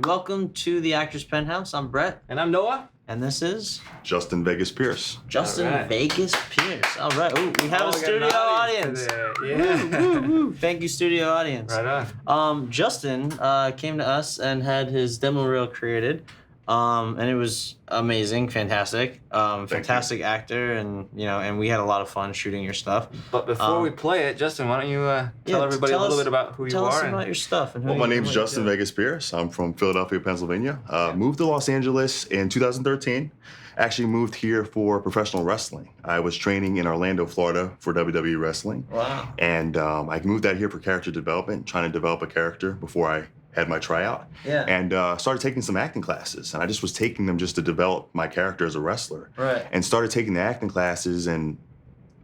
welcome to the Actors Penthouse. I'm Brett. And I'm Noah. And this is... Justin Vegas Pierce. Justin Vegas Pierce. All right. Ooh, we have a studio audience. Yeah. Woo, woo, woo. Thank you, studio audience. Right on. Justin came to us and had his demo reel created. And it was amazing, fantastic. Fantastic actor, and and we had a lot of fun shooting your stuff. But before we play it, Justin, why don't you tell everybody a little bit about who you are? Tell us about your stuff. And well, my name's Justin Vegas Pierce. I'm from Philadelphia, Pennsylvania. Moved to Los Angeles in 2013. Actually moved here for professional wrestling. I was training in Orlando, Florida for WWE wrestling. Wow. And I moved out here for character development, trying to develop a character before I had my tryout. Yeah. And started taking some acting classes. And I just was taking them just to develop my character as a wrestler. Right. And started taking the acting classes. And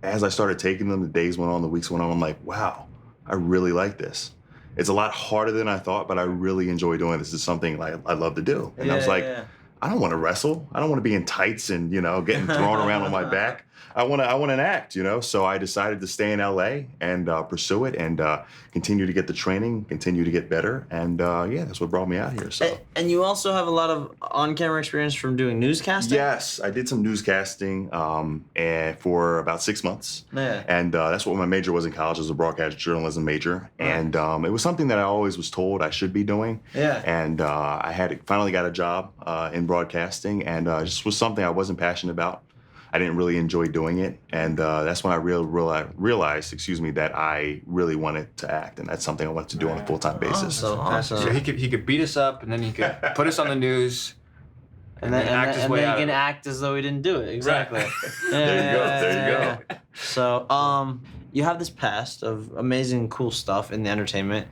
as I started taking them, the days went on, the weeks went on, I'm like, wow, I really like this. It's a lot harder than I thought, but I really enjoy doing this. It's something I love to do. And I was like, I don't want to wrestle. I don't want to be in tights and, getting thrown around on my back. I want to act, So I decided to stay in LA and pursue it and continue to get the training, continue to get better. And that's what brought me out here. So. And you also have a lot of on-camera experience from doing newscasting? Yes, I did some newscasting and for about 6 months. Yeah. And that's what my major was in college, was a broadcast journalism major. And it was something that I always was told I should be doing. Yeah. And I finally got a job in broadcasting, and just was something I wasn't passionate about. I didn't really enjoy doing it, and that's when I realized, that I really wanted to act, and that's something I wanted to do on a full-time basis. Awesome. So he could beat us up, and then he could put us on the news, and then he can act as though he didn't do it. Exactly. Right. There you go. So, you have this past of amazing, cool stuff in the entertainment.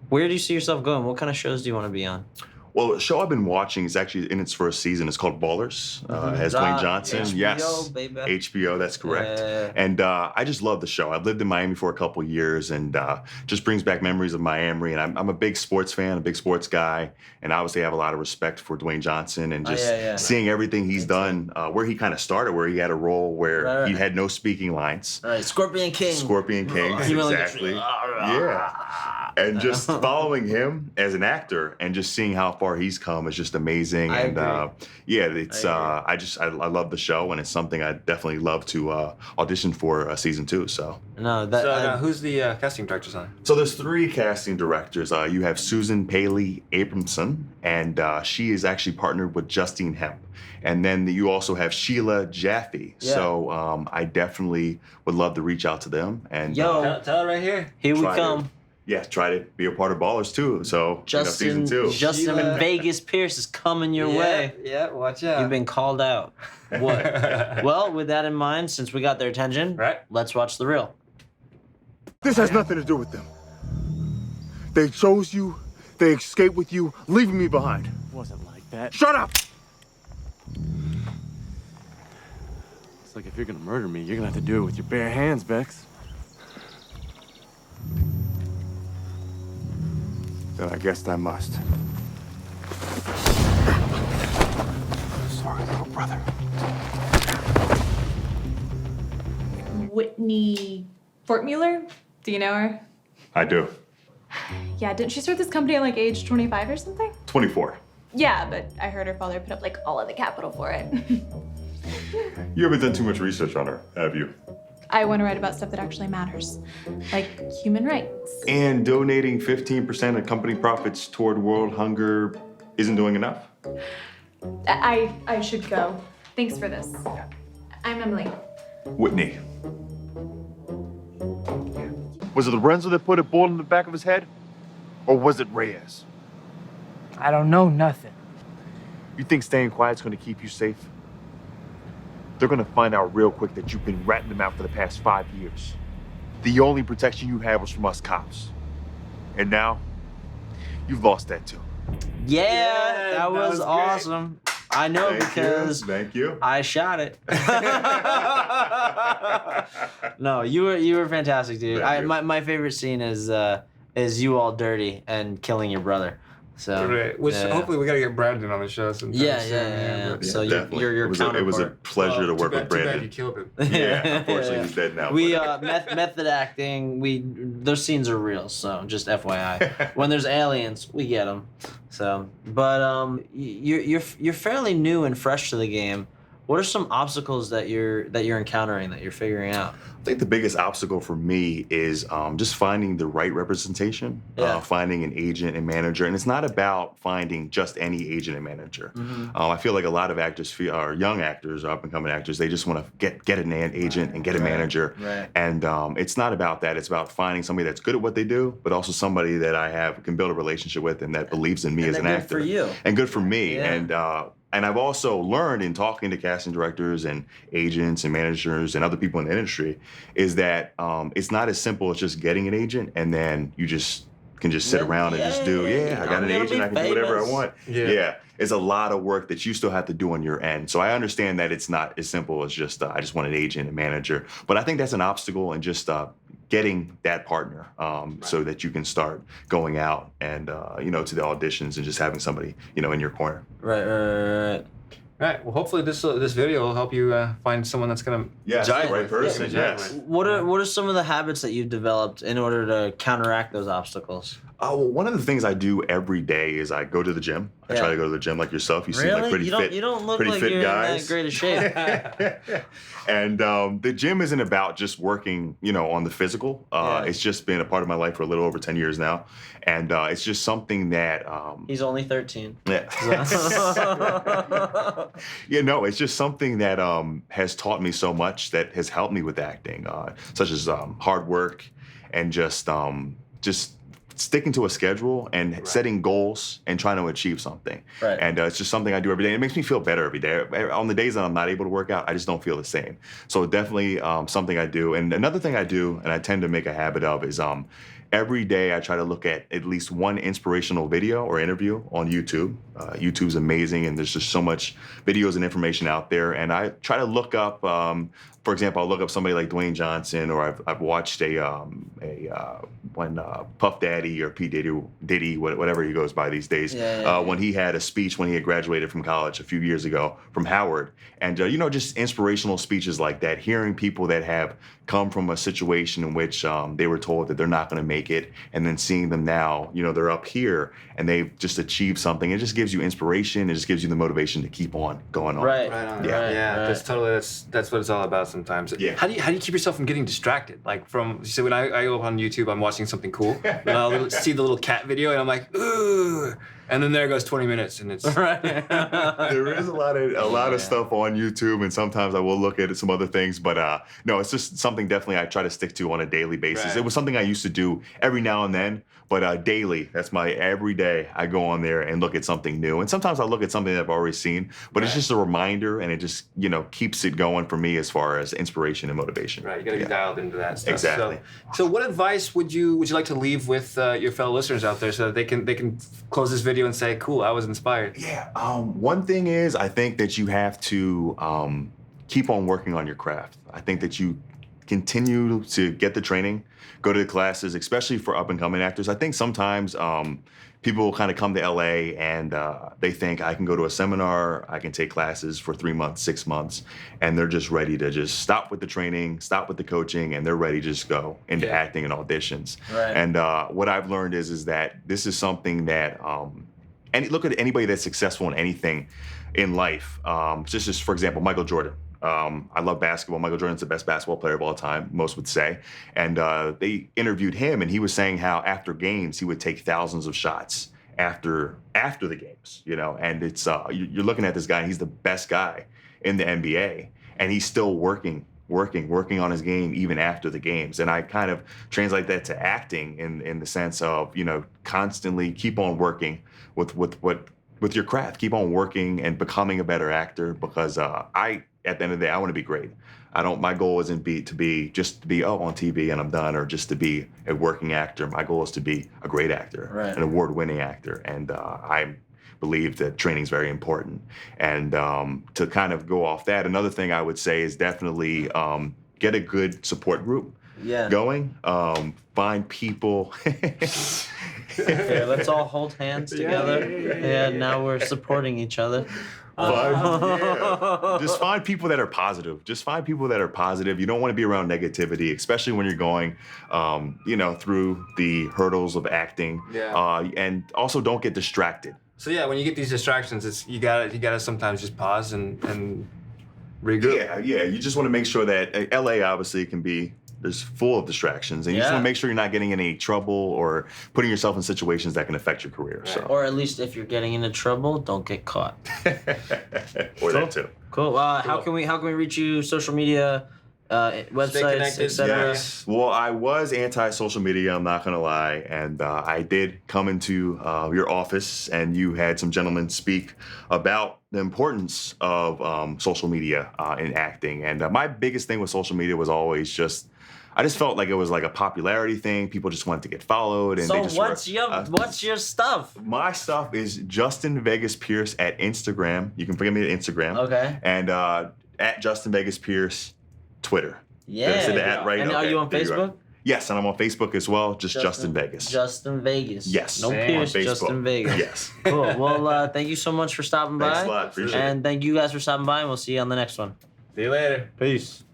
Where do you see yourself going? What kind of shows do you want to be on? Well, the show I've been watching is actually in its first season. It's called Ballers. Has Dwayne Johnson. HBO, yes, baby. HBO. That's correct. And I just love the show. I've lived in Miami for a couple years, and just brings back memories of Miami. And I'm a big sports fan, a big sports guy, and obviously I have a lot of respect for Dwayne Johnson and just seeing everything he's done. Where he kind of started, where he had a role where he had no speaking lines. Right, Scorpion King. Scorpion King, exactly. Yeah. And just following him as an actor and just seeing how far he's come is just amazing. I love the show, and it's something I definitely love to audition for season 2. So who's the casting directors on? So there's 3 casting directors. You have Susan Paley Abramson, and she is actually partnered with Justine Hemp. And then you also have Sheila Jaffe. Yeah. So I definitely would love to reach out to them. And tell it right here. Here we come. Try to be a part of Ballers too. So season 2. Justin Vegas Pierce is coming your way. Yeah, watch out. You've been called out. What? Well, with that in mind, since we got their attention, let's watch the reel. This has nothing to do with them. They chose you. They escaped with you, leaving me behind. It wasn't like that. Shut up! It's like if you're gonna murder me, you're gonna have to do it with your bare hands, Bex. Then I guess I must. Sorry, little brother. Whitney Fortmuller? Do you know her? I do. Yeah, didn't she start this company at like age 25 or something? 24. Yeah, but I heard her father put up like all of the capital for it. You haven't done too much research on her, have you? I want to write about stuff that actually matters, like human rights. And donating 15% of company profits toward world hunger isn't doing enough? I should go. Thanks for this. I'm Emily. Whitney. Was it Lorenzo that put a bullet in the back of his head? Or was it Reyes? I don't know nothing. You think staying quiet's gonna keep you safe? They're gonna find out real quick that you've been ratting them out for the past 5 years. The only protection you had was from us cops. And now, you've lost that too. Yeah, that was awesome. I know because Thank you. I shot it. No, you were fantastic, dude. My favorite scene is you all dirty and killing your brother. So Right. Which yeah. hopefully we gotta get Brandon on the show sometime Yeah, soon. yeah. Yeah, So definitely. you're it was a counterpart. pleasure to work too with bad Brandon. you killed him. Yeah, unfortunately he's dead now. We but, method acting. Those scenes are real. So just FYI, when there's aliens, we get them. So, but you're fairly new and fresh to the game. What are some obstacles that you're encountering that you're figuring out? I think the biggest obstacle for me is just finding the right representation, Yeah. finding an agent and manager. And it's not about finding just any agent and manager. I feel like a lot of actors, or young actors, or up-and-coming actors, they just want to get an agent and get a manager. Right. And it's not about that. It's about finding somebody that's good at what they do, but also somebody that I can build a relationship with and that believes in me as an good actor. for you. And good for me. Yeah. And I've also learned in talking to casting directors and agents and managers and other people in the industry is that it's not as simple as just getting an agent and then you just can just sit around and just do, I got an agent, I can do whatever I want. Yeah. It's a lot of work that you still have to do on your end. So I understand that it's not as simple as just, I just want an agent and manager. But I think that's an obstacle in just getting that partner so that you can start going out and, to the auditions and just having somebody, in your corner. Right. Right. Well, hopefully this video will help you find someone that's gonna Yes, Giant. the right person, Yeah, yes. What are some of the habits that you've developed in order to counteract those obstacles? Well, one of the things I do every day is I go to the gym. I try to go to the gym like yourself. You seem like pretty fit. You don't look pretty like fit you're guys. in that great of shape. And the gym isn't about just working, on the physical. It's just been a part of my life for a little over 10 years now. And it's just something that... He's only 13. Yeah. It's just something that has taught me so much that has helped me with acting, such as hard work and just sticking to a schedule and setting goals and trying to achieve something. Right. And it's just something I do every day. It makes me feel better every day. On the days that I'm not able to work out, I just don't feel the same. So definitely something I do. And another thing I do, and I tend to make a habit of, is every day I try to look at least one inspirational video or interview on YouTube. YouTube's amazing, and there's just so much videos and information out there. And I try to look up, for example, I'll look up somebody like Dwayne Johnson, or I've watched when Puff Daddy or P. Diddy, whatever he goes by these days, when he had a speech when he had graduated from college a few years ago from Howard. And, just inspirational speeches like that, hearing people that have come from a situation in which they were told that they're not going to make it, and then seeing them now, they're up here and they've just achieved something. It just gives you inspiration. It just gives you the motivation to keep on going on. Right. Right on. Yeah. That's totally that's what it's all about sometimes. Yeah. How do you keep yourself from getting distracted? Like so when I go on YouTube, I'm watching something cool, and I'll see the little cat video, and I'm like, ooh, and then there goes 20 minutes, and it's Right. There is a lot of stuff on YouTube, and sometimes I will look at some other things, but no, it's just something definitely I try to stick to on a daily basis. Right. It was something I used to do every now and then, but daily, that's my every day. I go on there and look at something new, and sometimes I look at something that I've already seen, but it's just a reminder, and it just keeps it going for me as far as inspiration and motivation. Right, you got to be dialed into that stuff. Exactly. So what advice would you like to leave with your fellow listeners out there so that they can close this video and say, "Cool, I was inspired." Yeah. One thing is, I think that you have to keep on working on your craft. I think that you continue to get the training, go to the classes, especially for up-and-coming actors. I think sometimes people kind of come to LA and they think I can go to a seminar, I can take classes for 3 months, 6 months, and they're just ready to just stop with the training, stop with the coaching, and they're ready to just go into acting and auditions. Right. And what I've learned is that this is something that, and look at anybody that's successful in anything in life. Just for example, Michael Jordan. I love basketball. Michael Jordan's the best basketball player of all time, most would say. And they interviewed him, and he was saying how after games he would take thousands of shots after the games. And it's you're looking at this guy, and he's the best guy in the NBA, and he's still working on his game even after the games. And I kind of translate that to acting in the sense of constantly keep on working with your craft, keep on working and becoming a better actor, because at the end of the day, I want to be great. My goal isn't to be on TV and I'm done, or just to be a working actor. My goal is to be a great actor, Right. an award-winning actor. And I believe that training is very important. And to kind of go off that, another thing I would say is definitely get a good support group Yeah. going. Find people. Okay, let's all hold hands together. Yeah, now we're supporting each other. Just find people that are positive. Just find people that are positive. You don't want to be around negativity, especially when you're going, through the hurdles of acting. Yeah. And also don't get distracted. So yeah, when you get these distractions, it's you gotta sometimes just pause and regroup. Yeah. You just want to make sure that LA obviously can be there's full of distractions, and you just want to make sure you're not getting in any trouble or putting yourself in situations that can affect your career. So, Or at least if you're getting into trouble, don't get caught. or that too. Cool. How can we reach you? Social media, websites, connected. etc. Yes. Well, I was anti-social media, I'm not going to lie. And I did come into your office and you had some gentlemen speak about the importance of social media in acting. And my biggest thing with social media was always I just felt like it was like a popularity thing. People just wanted to get followed. And So they just what's your stuff? My stuff is Justin Vegas Pierce at Instagram. You can find me at Instagram. Okay. And at Justin Vegas Pierce, Twitter. Yeah. Did I say the at right? And are Okay, you on there you are. Facebook? Yes, and I'm on Facebook as well, Justin Vegas. Justin Vegas. Yes. No on Pierce, Facebook. Justin Vegas. Yes. Cool. Well, thank you so much for stopping by. Thanks a lot. Appreciate it. And thank you guys for stopping by, and we'll see you on the next one. See you later. Peace.